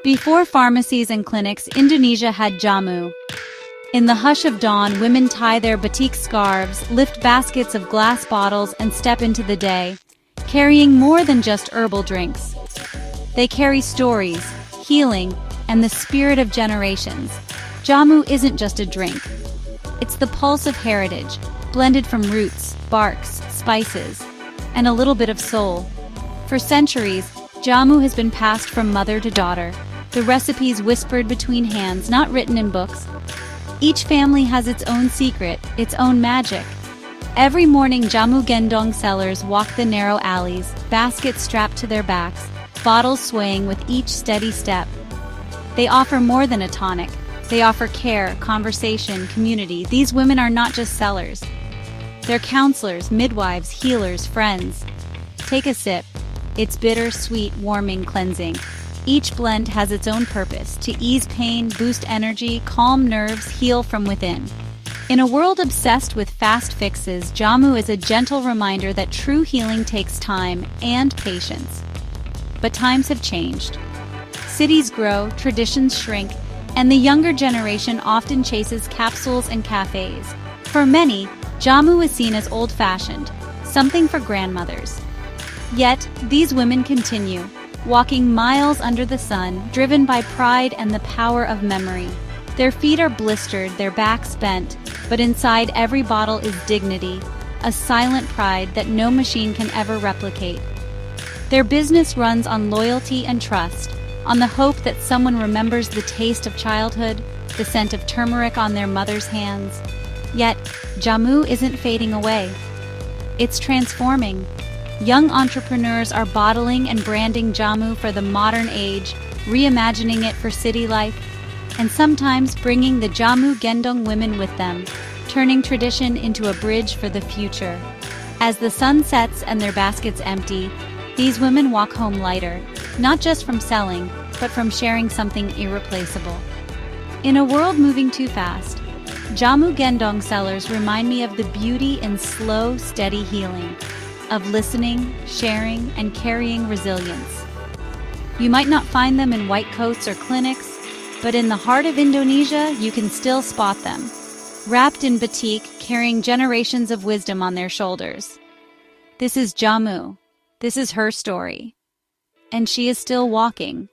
Before pharmacies and clinics, Indonesia had Jamu. In the hush of dawn, women tie their batik scarves, lift baskets of glass bottles, and step into the day, carrying more than just herbal drinks. They carry stories, healing, and the spirit of generations. Jamu isn't just a drink. It's the pulse of heritage, blended from roots, barks, spices, and a little bit of soul. For centuries, Jamu has been passed from mother to daughter, the recipes whispered between hands, not written in books. Each family has its own secret, its own magic. Every morning, Jamu gendong sellers walk the narrow alleys, baskets strapped to their backs, bottles swaying with each steady step. They offer more than a tonic. They offer care, conversation, community. These women are not just sellers. They're counselors, midwives, healers, friends. Take a sip. It's bitter, sweet, warming, cleansing. Each blend has its own purpose: to ease pain, boost energy, calm nerves, heal from within. In a world obsessed with fast fixes, Jamu is a gentle reminder that true healing takes time and patience. But times have changed. Cities grow, traditions shrink, and the younger generation often chases capsules and cafes. For many, Jamu is seen as old-fashioned, something for grandmothers. Yet, these women continue, walking miles under the sun, driven by pride and the power of memory. Their feet are blistered, their backs bent, but inside every bottle is dignity, a silent pride that no machine can ever replicate. Their business runs on loyalty and trust, on the hope that someone remembers the taste of childhood, the scent of turmeric on their mother's hands. Yet, Jamu isn't fading away. It's transforming. Young entrepreneurs are bottling and branding Jamu for the modern age, reimagining it for city life, and sometimes bringing the Jamu gendong women with them, turning tradition into a bridge for the future. As the sun sets and their baskets empty, these women walk home lighter, not just from selling, but from sharing something irreplaceable. In a world moving too fast, Jamu gendong sellers remind me of the beauty in slow, steady healing, of listening, sharing, and carrying resilience. You might not find them in white coats or clinics, but in the heart of Indonesia, you can still spot them, wrapped in batik, carrying generations of wisdom on their shoulders. This is Jamu. This is her story. And she is still walking,